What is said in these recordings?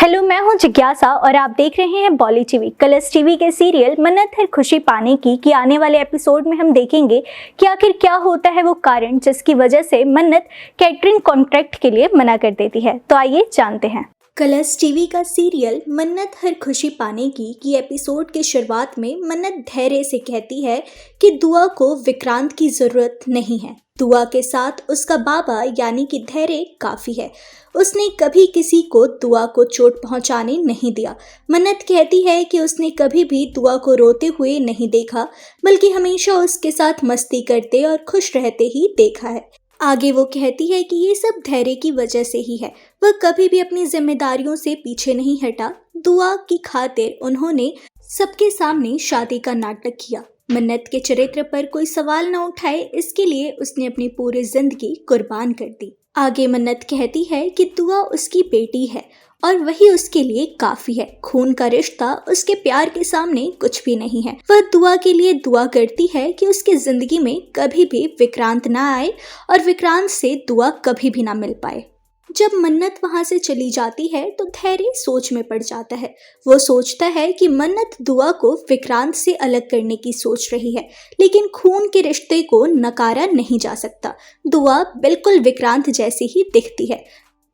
Hello, मैं हूं जिज्ञासा और आप देख रहे हैं बॉली टीवी। कलर्स टीवी के सीरियल मन्नत है खुशी पाने की आने वाले एपिसोड में हम देखेंगे कि आखिर क्या होता है वो कारण जिसकी वजह से मन्नत कैटरिंग कॉन्ट्रैक्ट के लिए मना कर देती है। तो आइए जानते हैं। कलर्स टीवी का सीरियल मन्नत हर खुशी पाने की एपिसोड के शुरुआत में मन्नत धैर्य से कहती है कि दुआ को विक्रांत की जरूरत नहीं है। दुआ के साथ उसका बाबा यानी कि धैर्य काफी है। उसने कभी किसी को दुआ को चोट पहुंचाने नहीं दिया। मन्नत कहती है कि उसने कभी भी दुआ को रोते हुए नहीं देखा, बल्कि हमेशा उसके साथ मस्ती करते और खुश रहते ही देखा है। आगे वो कहती है कि ये सब धैर्य की वजह से ही है। वह कभी भी अपनी जिम्मेदारियों से पीछे नहीं हटा। दुआ की खातिर उन्होंने सबके सामने शादी का नाटक किया। मन्नत के चरित्र पर कोई सवाल न उठाए, इसके लिए उसने अपनी पूरी जिंदगी कुर्बान कर दी। आगे मन्नत कहती है कि दुआ उसकी बेटी है और वही उसके लिए काफी है। खून का रिश्ता उसके प्यार के सामने कुछ भी नहीं है। वह दुआ के लिए दुआ करती है कि उसकी जिंदगी में कभी भी विक्रांत ना आए और विक्रांत से दुआ कभी भी ना मिल पाए। जब मन्नत वहां से चली जाती है तो धैर्य सोच में पड़ जाता है। वो सोचता है कि मन्नत दुआ को विक्रांत से अलग करने की सोच रही है, लेकिन खून के रिश्ते को नकारा नहीं जा सकता। दुआ बिल्कुल विक्रांत जैसी ही दिखती है।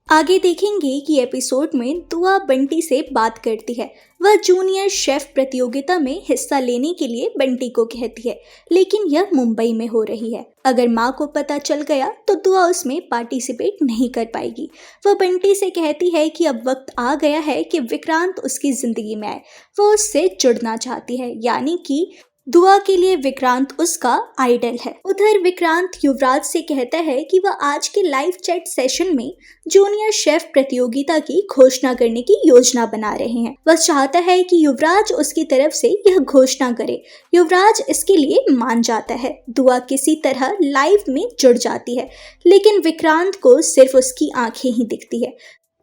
आगे देखेंगे कि एपिसोड में दुआ बंटी से बात करती है। वह जूनियर शेफ प्रतियोगिता में हिस्सा लेने के लिए बंटी को कहती है, लेकिन यह मुंबई में हो रही है। अगर माँ को पता चल गया तो दुआ उसमें पार्टिसिपेट नहीं कर पाएगी। वह बंटी से कहती है कि अब वक्त आ गया है कि विक्रांत उसकी जिंदगी में आए। वह उससे जुड़ना चाहती है, यानी कि दुआ के लिए विक्रांत उसका आइडल है। उधर विक्रांत युवराज से कहता है कि वह आज के लाइव चैट सेशन में जूनियर शेफ प्रतियोगिता की घोषणा करने की योजना बना रहे हैं। वह चाहता है कि युवराज उसकी तरफ से यह घोषणा करे। युवराज इसके लिए मान जाता है। दुआ किसी तरह लाइव में जुड़ जाती है, लेकिन विक्रांत को सिर्फ उसकी आंखें ही दिखती है।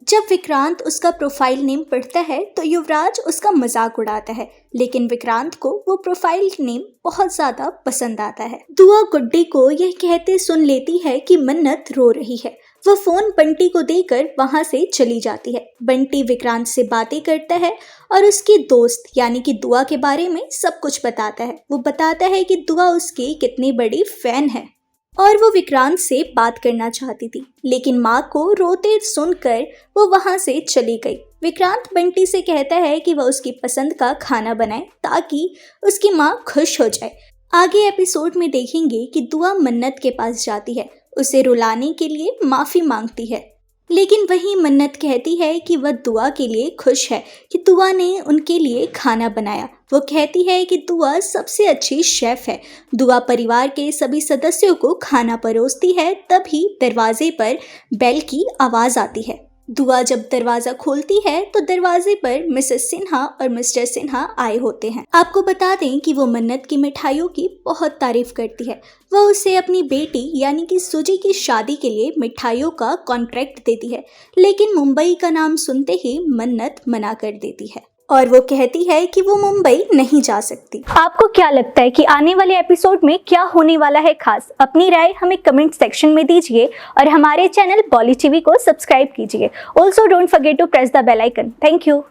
जब विक्रांत उसका प्रोफाइल नेम पढ़ता है तो युवराज उसका मजाक उड़ाता है, लेकिन विक्रांत को वो प्रोफाइल नेम बहुत ज्यादा पसंद आता है। दुआ गुड्डी को यह कहते सुन लेती है कि मन्नत रो रही है। वह फोन बंटी को देकर वहां से चली जाती है। बंटी विक्रांत से बातें करता है और उसकी दोस्त यानी कि दुआ के बारे में सब कुछ बताता है। वो बताता है कि दुआ उसकी कितनी बड़ी फैन है और वो विक्रांत से बात करना चाहती थी, लेकिन माँ को रोते सुनकर वो वहां से चली गई। विक्रांत बंटी से कहता है कि वह उसकी पसंद का खाना बनाए ताकि उसकी माँ खुश हो जाए। आगे एपिसोड में देखेंगे कि दुआ मन्नत के पास जाती है, उसे रुलाने के लिए माफी मांगती है, लेकिन वही मन्नत कहती है कि वह दुआ के लिए खुश है कि दुआ ने उनके लिए खाना बनाया। वो कहती है कि दुआ सबसे अच्छी शेफ है। दुआ परिवार के सभी सदस्यों को खाना परोसती है। तभी दरवाजे पर बेल की आवाज आती है। दुआ जब दरवाजा खोलती है तो दरवाजे पर मिसेस सिन्हा और मिस्टर सिन्हा आए होते हैं। आपको बता दें कि वो मन्नत की मिठाइयों की बहुत तारीफ करती है। वह उसे अपनी बेटी यानी कि सुजी की शादी के लिए मिठाइयों का कॉन्ट्रैक्ट देती है, लेकिन मुंबई का नाम सुनते ही मन्नत मना कर देती है और वो कहती है कि वो मुंबई नहीं जा सकती। आपको क्या लगता है कि आने वाले एपिसोड में क्या होने वाला है खास? अपनी राय हमें कमेंट सेक्शन में दीजिए और हमारे चैनल बॉली टीवी को सब्सक्राइब कीजिए। Also don't forget to press the bell icon. Thank you.